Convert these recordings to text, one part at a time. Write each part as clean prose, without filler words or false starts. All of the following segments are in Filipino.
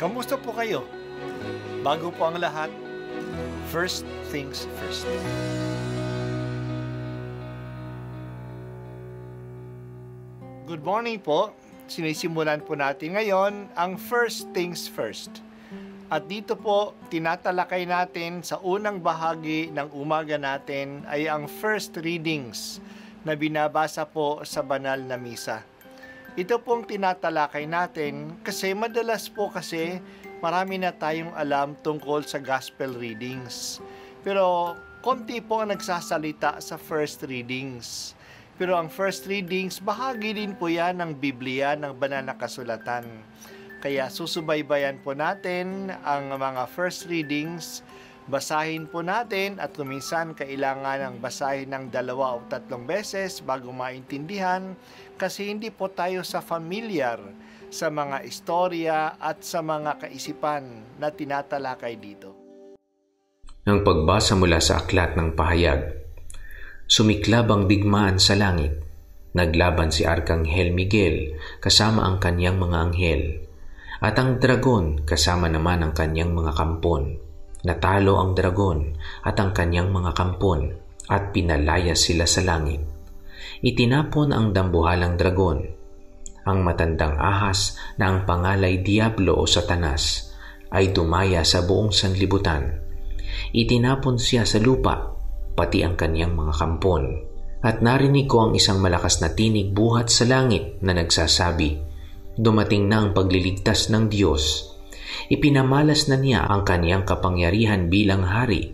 Kamusta po kayo? Bago po ang lahat, first things first. Good morning po. Sinisimulan po natin ngayon ang first things first. At dito po, tinatalakay natin sa unang bahagi ng umaga natin ay ang first readings na binabasa po sa banal na misa. Ito pong tinatalakay natin kasi madalas po kasi marami na tayong alam tungkol sa gospel readings. Pero konti po ang nagsasalita sa first readings. Pero ang first readings, bahagi din po yan ng Biblia, ng banal na kasulatan. Kaya susubaybayan po natin ang mga first readings, basahin po natin at kuminsan kailangan ng basahin ng 2 o 3 beses bago maintindihan kasi hindi po tayo familiar sa mga istorya at sa mga kaisipan na tinatalakay dito. Ang pagbasa mula sa aklat ng pahayag. Sumiklab ang digmaan sa langit. Naglaban si Arkanghel Miguel kasama ang kanyang mga anghel. At ang dragon kasama naman ang kanyang mga kampon. Natalo ang dragon at ang kanyang mga kampon at pinalaya sila sa langit. Itinapon ang dambuhalang dragon, ang matandang ahas na ang pangalay Diablo o Satanas ay dumaya sa buong sanlibutan. Itinapon siya sa lupa, pati ang kanyang mga kampon. At narinig ko ang isang malakas na tinig buhat sa langit na nagsasabi, dumating na ang pagliligtas ng Diyos. Ipinamalas na niya ang kanyang kapangyarihan bilang hari.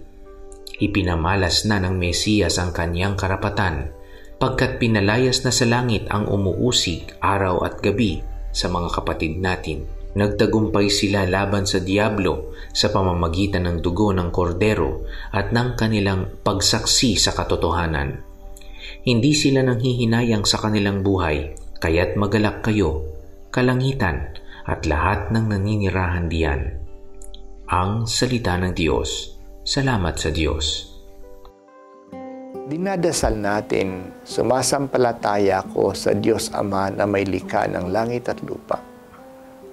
Ipinamalas na ng Mesiyas ang kanyang karapatan, pagkat pinalayas na sa langit ang umuusig araw at gabi sa mga kapatid natin. Nagtagumpay sila laban sa Diablo sa pamamagitan ng dugo ng kordero at ng kanilang pagsaksi sa katotohanan. Hindi sila nanghihinayang sa kanilang buhay, kaya't magalak kayo, kalangitan at lahat ng naninirahan diyan. Ang salita ng Diyos. Salamat sa Diyos. Dinadasal natin, sumasampalataya ko sa Diyos Ama na may likha ng langit at lupa,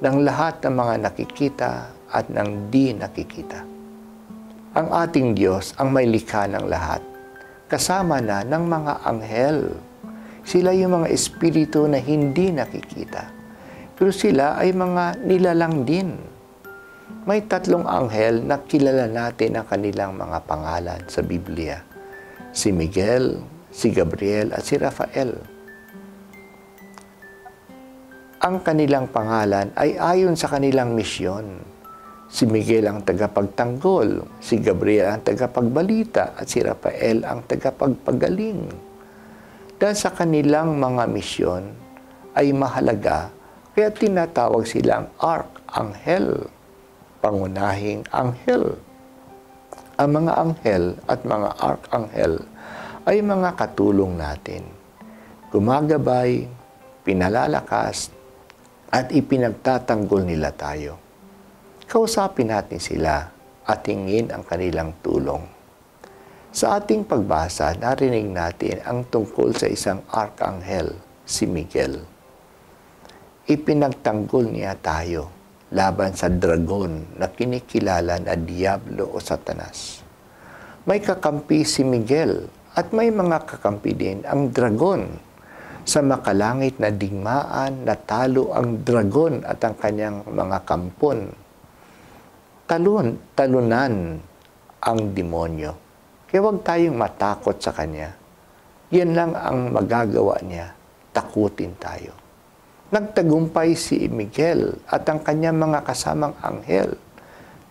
ng lahat ng mga nakikita at ng di nakikita. Ang ating Diyos ang may likha ng lahat, kasama na ng mga anghel. Sila yung mga espiritu na hindi nakikita, pero sila ay mga nilalang din. May 3 anghel na kilala natin ang kanilang mga pangalan sa Biblia. Si Miguel, si Gabriel at si Rafael. Ang kanilang pangalan ay ayon sa kanilang misyon. Si Miguel ang tagapagtanggol, si Gabriel ang tagapagbalita at si Rafael ang tagapagpagaling. Dahil sa kanilang mga misyon ay mahalaga, kaya tinatawag silang arkanghel, pangunahing anghel. Ang mga anghel at mga arkanghel ay mga katulong natin. Gumagabay, pinalalakas, at ipinagtatanggol nila tayo. Kausapin natin sila at hingin ang kanilang tulong. Sa ating pagbasa, narinig natin ang tungkol sa isang arkanghel, si Miguel. Ipinagtanggol niya tayo laban sa dragon na kinikilala na Diablo o Satanas. May kakampi si Miguel at may mga kakampi din ang dragon. Sa makalangit na digmaan, natalo ang dragon at ang kanyang mga kampon. Talunan ang demonyo. Kaya huwag tayong matakot sa kanya. Yan lang ang magagawa niya, takutin tayo. Nagtagumpay si Miguel at ang kanyang mga kasamang anghel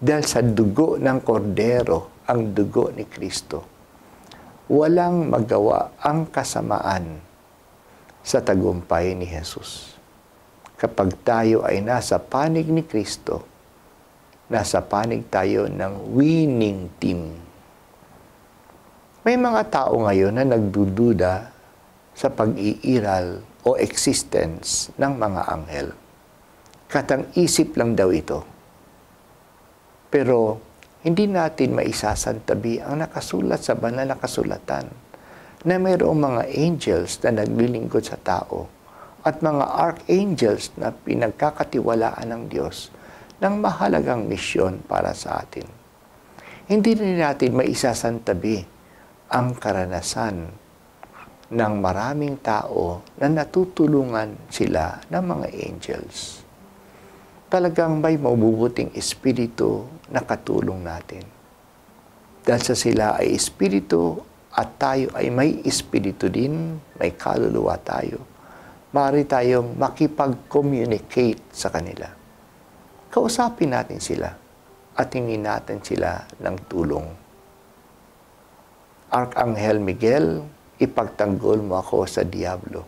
dahil sa dugo ng kordero, ang dugo ni Kristo. Walang magawa ang kasamaan sa tagumpay ni Jesus. Kapag tayo ay nasa panig ni Kristo, nasa panig tayo ng winning team. May mga tao ngayon na nagdududa sa pag-iiral o existence ng mga anghel. Katang-isip lang daw ito. Pero hindi natin maisasantabi ang nakasulat sa banal na kasulatan na mayroong mga angels na naglilingkod sa tao at mga archangels na pinagkakatiwalaan ng Diyos ng mahalagang misyon para sa atin. Hindi rin natin maisasantabi ang karanasan ng maraming tao na natutulungan sila ng mga angels. Talagang may mabubuting espiritu na katulong natin. Dahil sa sila ay espiritu at tayo ay may espiritu din, may kaluluwa tayo, maaari tayong makipag-communicate sa kanila. Kausapin natin sila at hingin natin sila ng tulong. Arkanghel Miguel, ipagtanggol mo ako sa diablo.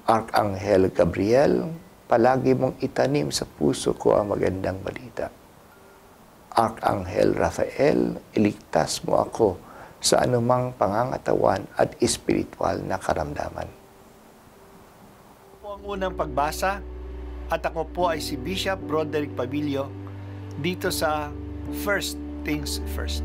Arkanghel Gabriel, palagi mong itanim sa puso ko ang magandang balita. Arkanghel Rafael, iligtas mo ako sa anumang pangangatawan at espiritual na karamdaman. Po ang unang pagbasa at ako po ay si Bishop Broderick Pabilio dito sa First Things First.